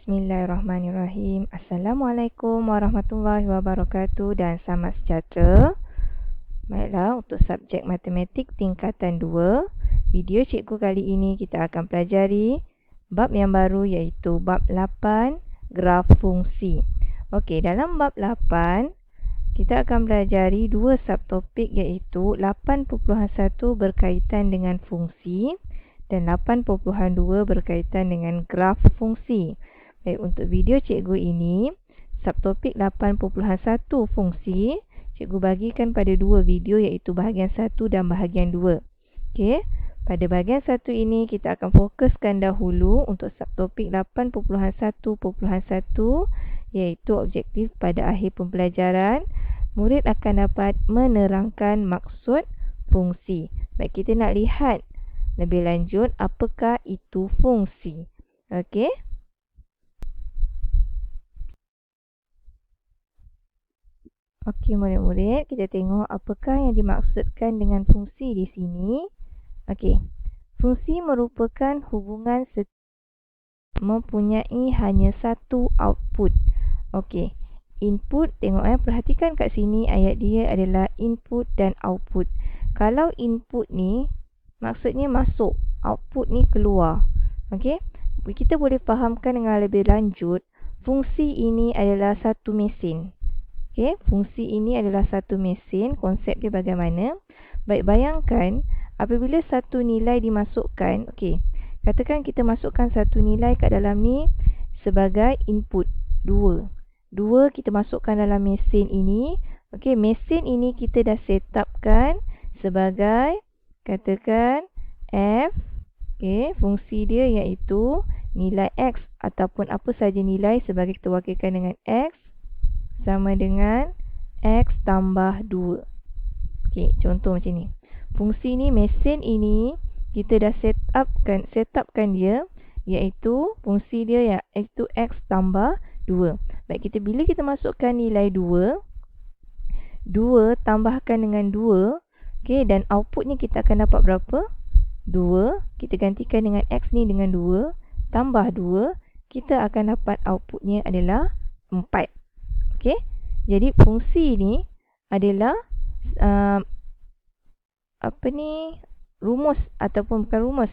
Bismillahirrahmanirrahim. Assalamualaikum warahmatullahi wabarakatuh dan selamat sejahtera. Baiklah, untuk subjek matematik tingkatan 2, video cikgu kali ini kita akan pelajari bab yang baru iaitu bab 8, graf fungsi. Okey, dalam bab 8 kita akan pelajari dua subtopik iaitu 8.1 berkaitan dengan fungsi dan 8.2 berkaitan dengan graf fungsi. Baik, untuk video cikgu ini, subtopik 8.1 fungsi, cikgu bagikan pada dua video iaitu bahagian 1 dan bahagian 2. Okey, pada bahagian 1 ini kita akan fokuskan dahulu untuk subtopik 8.1.1 iaitu objektif pada akhir pembelajaran. Murid akan dapat menerangkan maksud fungsi. Baik, kita nak lihat lebih lanjut apakah itu fungsi. Okey. Okey murid-murid, kita tengok apakah yang dimaksudkan dengan fungsi di sini. Okey. Fungsi merupakan hubungan mempunyai hanya satu output. Okey. Input, tengok perhatikan kat sini ayat dia adalah input dan output. Kalau input ni maksudnya masuk, output ni keluar. Okey. Kita boleh fahamkan dengan lebih lanjut, fungsi ini adalah satu mesin. Okey, fungsi ini adalah satu mesin. Konsep dia bagaimana? Baik, bayangkan apabila satu nilai dimasukkan, okey, katakan kita masukkan satu nilai kat dalam ni sebagai input 2. 2 kita masukkan dalam mesin ini. Okey, mesin ini kita dah set upkan sebagai katakan F. Okey, fungsi dia iaitu nilai X ataupun apa saja nilai sebagai kita wakilkan dengan X sama dengan X tambah 2. Okey, contoh macam ni. Fungsi ni, mesin ini kita dah set upkan dia iaitu fungsi dia iaitu X tambah 2. Baik, bila kita masukkan nilai 2 tambahkan dengan 2, okey, dan outputnya kita akan dapat berapa? 2. Kita gantikan dengan X ni dengan 2 tambah 2, kita akan dapat outputnya adalah 4. Okey, jadi fungsi ni adalah rumus ataupun bukan rumus,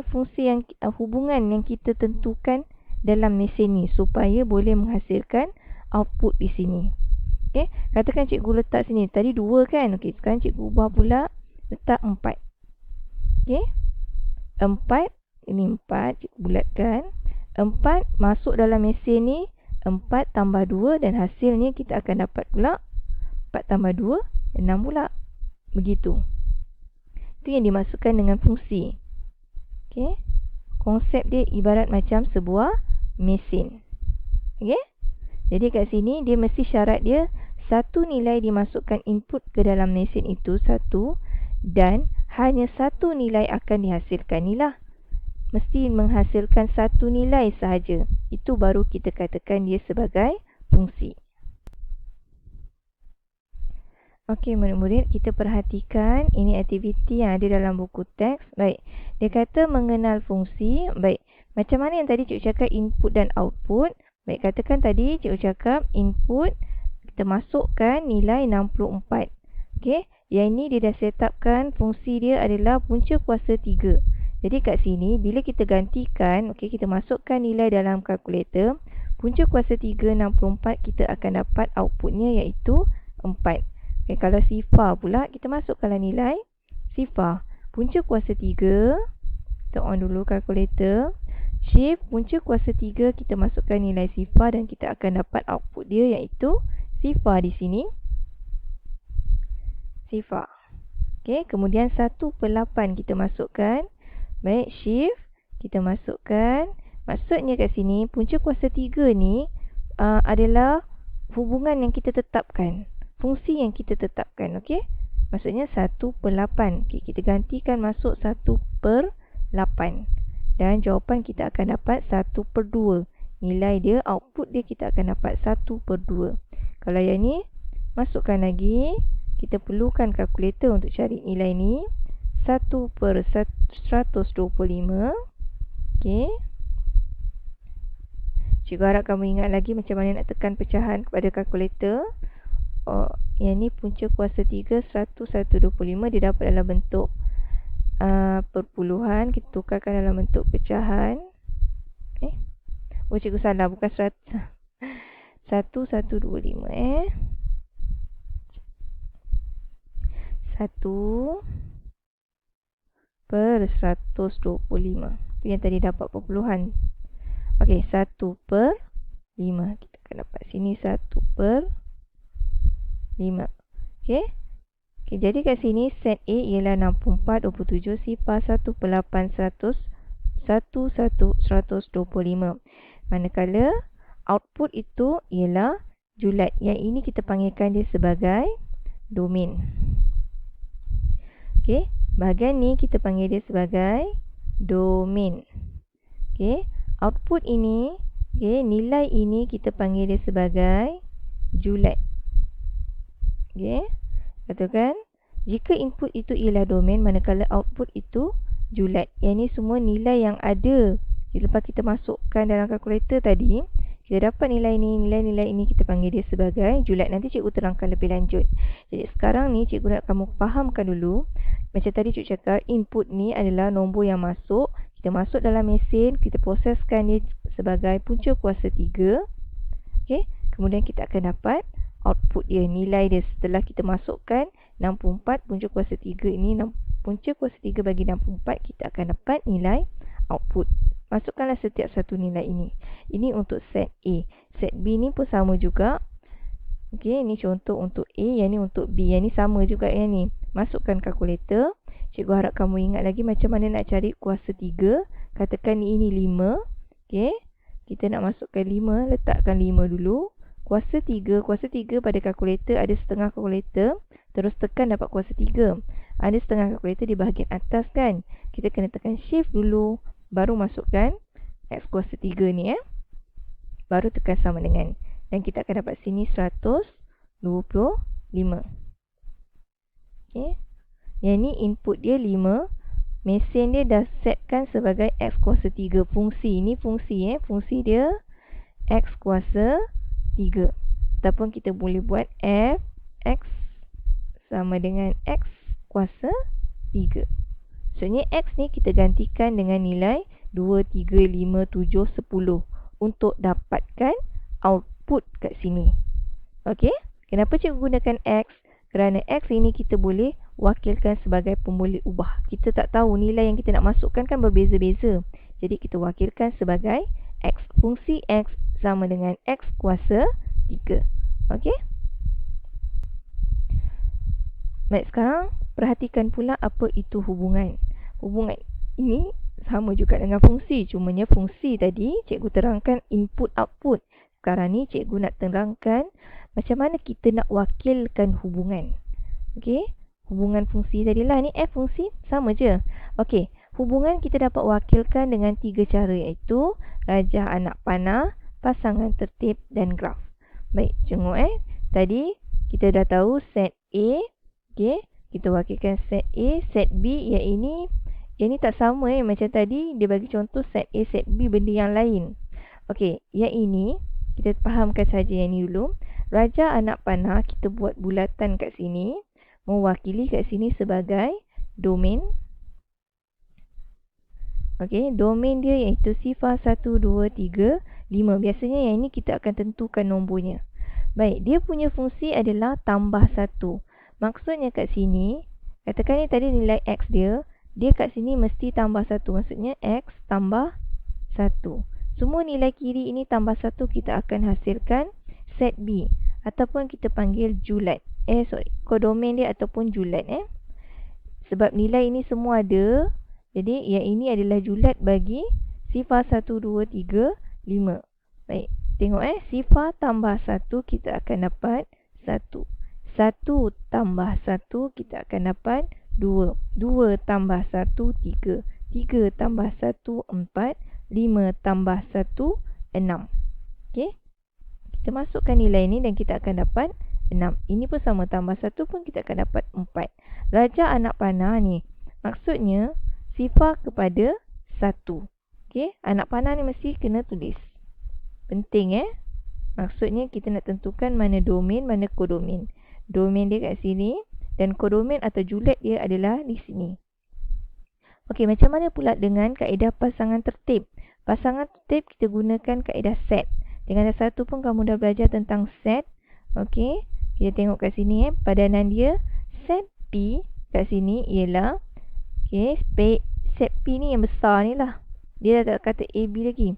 fungsi yang hubungan yang kita tentukan dalam mesin ni supaya boleh menghasilkan output di sini. Okey, katakan cikgu letak sini tadi 2 kan. Okey, sekarang cikgu ubah pula letak 4. Okey, 4 ini 4 cikgu bulatkan. 4 masuk dalam mesin ni, 4 tambah 2 dan hasilnya kita akan dapat pula 4 tambah 2, 6 pula. Begitu. Itu yang dimaksudkan dengan fungsi. Okey. Konsep dia ibarat macam sebuah mesin. Okey. Jadi kat sini dia mesti syarat dia satu nilai dimasukkan input ke dalam mesin itu satu dan hanya satu nilai akan dihasilkan. Inilah mesti menghasilkan satu nilai sahaja. Itu baru kita katakan dia sebagai fungsi. Okey murid-murid, kita perhatikan ini aktiviti yang ada dalam buku teks. Baik, dia kata mengenal fungsi. Baik, macam mana yang tadi cikgu cakap input dan output. Baik, katakan tadi cikgu cakap input, kita masukkan nilai 64. Okey, yang ini dia dah set upkan fungsi dia adalah punca kuasa 3. Jadi kat sini bila kita gantikan, okey, kita masukkan nilai dalam kalkulator, punca kuasa 3 64, kita akan dapat outputnya iaitu 4. Okey, kalau sifar pula kita masukkanlah nilai sifar. Punca kuasa 3, kita on dulu kalkulator. Shift punca kuasa 3, kita masukkan nilai sifar dan kita akan dapat output dia iaitu sifar di sini. Sifar. Okey, kemudian 1/8 kita masukkan. Baik, shift kita masukkan. Maksudnya kat sini punca kuasa 3 ni adalah hubungan yang kita tetapkan, fungsi yang kita tetapkan. Okey, maksudnya 1/8. Okey, kita gantikan masuk 1/8 dan jawapan kita akan dapat 1/2. Nilai dia, output dia kita akan dapat 1/2. Kalau yang ni masukkan lagi, kita perlukan kalkulator untuk cari nilai ni. 1/125. Okey, Cikgu harap kamu ingat lagi macam mana nak tekan pecahan kepada kalkulator. Yang ni punca kuasa 3, 125 dia dapat dalam bentuk perpuluhan. Kita tukarkan dalam bentuk pecahan. Cikgu salah, bukan 1125 1/125. Tu yang tadi dapat perpuluhan. Okey, 1/5. Kita akan dapat sini 1/5. Okey. Okey, jadi kat sini set A ialah 64, 27, sifar 1/800, 1/125. Manakala output itu ialah julat. Yang ini kita panggilkan dia sebagai domain. Okey, bahagian ni kita panggil dia sebagai domain. Okey, output ini, okey, nilai ini kita panggil dia sebagai julat. Okey, katakan jika input itu ialah domain, manakala output itu julat. Yang ni semua nilai yang ada lepas kita masukkan dalam kalkulator tadi. Kita dapat nilai ni, nilai-nilai ini kita panggil dia sebagai julat. Nanti cikgu terangkan lebih lanjut. Jadi sekarang ni cikgu nak kamu fahamkan dulu. Macam tadi cikgu cakap, input ni adalah nombor yang masuk. Kita masuk dalam mesin, kita proseskan dia sebagai punca kuasa 3. Okey, kemudian kita akan dapat output dia, nilai dia setelah kita masukkan 64 punca kuasa 3 ini, punca kuasa 3 bagi 64, kita akan dapat nilai output. Masukkanlah setiap satu nilai ini. Ini untuk set A. Set B ni pun sama juga. Okey, ini contoh untuk A, yang ni untuk B. Yang ni sama juga yang ni. Masukkan kalkulator. Cikgu harap kamu ingat lagi macam mana nak cari kuasa 3. Katakan ini 5. Okey, kita nak masukkan 5, letakkan 5 dulu. Kuasa 3 pada kalkulator ada setengah kalkulator. Terus tekan dapat kuasa 3. Ada setengah kalkulator di bahagian atas kan. Kita kena tekan shift dulu. Baru masukkan X kuasa 3 ni baru tekan sama dengan. Dan kita akan dapat sini 125. Okay. Yang ni input dia 5. Mesin dia dah setkan sebagai X kuasa 3. Fungsi ni fungsi fungsi dia X kuasa 3. Ataupun kita boleh buat F X sama dengan X kuasa 3. Maksudnya X ni kita gantikan dengan nilai 2, 3, 5, 7, 10 untuk dapatkan output kat sini. Okey? Kenapa cikgu gunakan X? Kerana X ini kita boleh wakilkan sebagai pemboleh ubah. Kita tak tahu nilai yang kita nak masukkan kan berbeza-beza. Jadi kita wakilkan sebagai X. Fungsi X sama dengan X kuasa 3. Okey? Baik, sekarang perhatikan pula apa itu hubungan. Hubungan ini sama juga dengan fungsi. Cumanya fungsi tadi cikgu terangkan input-output. Sekarang ni cikgu nak terangkan macam mana kita nak wakilkan hubungan. Okey, hubungan fungsi tadilah ni F fungsi sama je. Okey, hubungan kita dapat wakilkan dengan 3 cara, iaitu rajah anak panah, pasangan tertib dan graf. Baik, tengok tadi kita dah tahu set A. Okey, kita wakilkan set A, set B. Yang ini tak sama macam tadi dia bagi contoh set A, set B benda yang lain. Okey, yang ini kita fahamkan saja yang ni dulu. Rajah anak panah kita buat bulatan kat sini, mewakili kat sini sebagai domain. Okey, domain dia iaitu sifar 1, 2, 3, 5. Biasanya yang ini kita akan tentukan nombornya. Baik, dia punya fungsi adalah tambah 1. Maksudnya kat sini, katakan ni tadi nilai X dia kat sini mesti tambah 1. Maksudnya X tambah 1. Semua nilai kiri ini tambah 1, kita akan hasilkan set B. Ataupun kita panggil julat. Kodomain dia ataupun julat. Sebab nilai ini semua ada. Jadi yang ini adalah julat bagi sifar 1, 2, 3, 5. Baik, tengok sifar tambah 1 kita akan dapat 1. 1 tambah 1 kita akan dapat 2. 2 tambah 1, 3. 3 tambah 1, 4. 5 tambah 1, 6. Okey. Kita masukkan nilai ini dan kita akan dapat 6. Ini pun sama, tambah 1 pun kita akan dapat 4. Rajah anak panah ni, maksudnya sifar kepada 1. Okey, anak panah ni mesti kena tulis. Penting Maksudnya kita nak tentukan mana domain, mana kodomain. Domain dia kat sini dan kodomain atau julet dia adalah di sini. Okey, macam mana pula dengan kaedah pasangan tertib? Pasangan tertib kita gunakan kaedah set. Dengan satu pun kamu dah belajar tentang set. Okey, kita tengok kat sini padanan dia. Set P kat sini ialah set P ni yang besar ni lah. Dia dah tak kata AB lagi.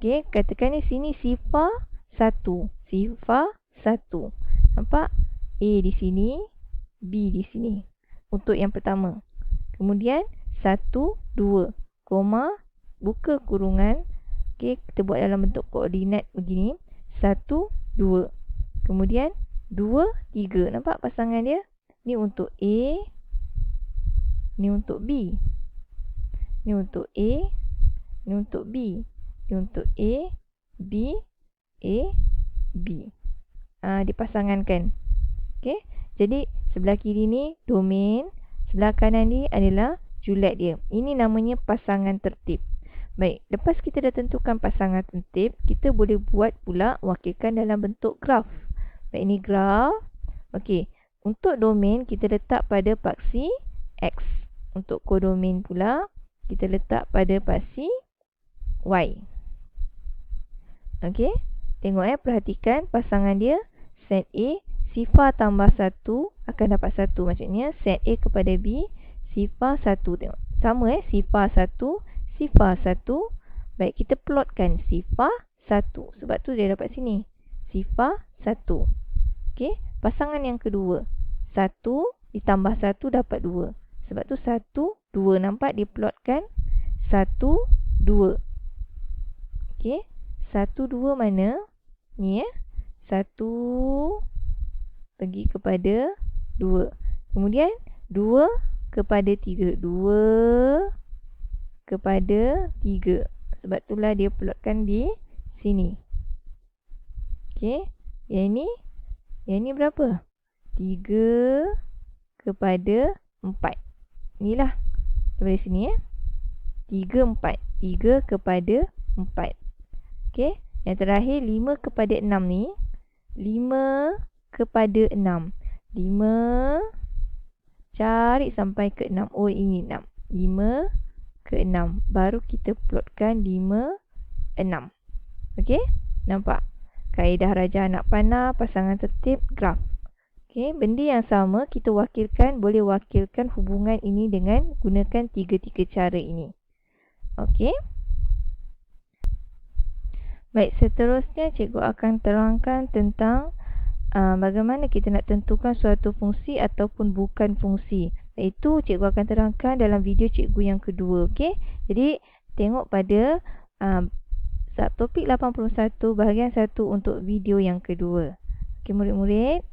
Okey, katakan ni sini sifar 1. Sifar 1. Nampak? A di sini, B di sini. Untuk yang pertama. Kemudian 1, 2, koma, buka kurungan. Okey, kita buat dalam bentuk koordinat begini. 1, 2. Kemudian 2, 3. Nampak pasangan dia? Ni untuk A. Ni untuk B. Ni untuk A. Ni untuk B. Ni untuk A, B, A, B. Dipasangankan. Okey. Jadi sebelah kiri ni domain, sebelah kanan ni adalah julet dia. Ini namanya pasangan tertib. Baik, lepas kita dah tentukan pasangan tertib, kita boleh buat pula wakilkan dalam bentuk graf. Baik, ini graf. Okey. Untuk domain kita letak pada paksi X. Untuk kodomain pula kita letak pada paksi Y. Okey. Tengok perhatikan pasangan dia. Set A, sifar tambah 1 akan dapat 1. Maksudnya set A kepada B, sifar 1. Tengok. Sama sifar 1, sifar 1. Baik, kita plotkan sifar 1. Sebab tu dia dapat sini. Sifar 1. Okey. Pasangan yang kedua. 1 ditambah 1 dapat 2. Sebab tu 1, 2. Nampak dia plotkan 1, 2. Okey. 1, 2 mana? Ni 1 pergi kepada 2. Kemudian 2 kepada 3. 2 kepada 3. Sebab itulah dia plotkan di sini. Okey. Yang ni berapa? 3 kepada 4. Inilah. Daripada sini 3, 4. 3 kepada 4. Okey. Yang terakhir 5 kepada 6 ni. 5 kepada 6. 5 cari sampai ke 6. Oh, ini 6. 5 ke 6. Baru kita plotkan 5, 6. Okey? Nampak? Kaedah raja anak panah, pasangan tertib, graf. Okey, benda yang sama kita wakilkan, boleh wakilkan hubungan ini dengan gunakan 3 cara ini. Okey? Baik, seterusnya cikgu akan terangkan tentang bagaimana kita nak tentukan suatu fungsi ataupun bukan fungsi. Itu cikgu akan terangkan dalam video cikgu yang kedua. Okey? Jadi, tengok pada topik 81 bahagian 1 untuk video yang kedua. Okey, murid-murid.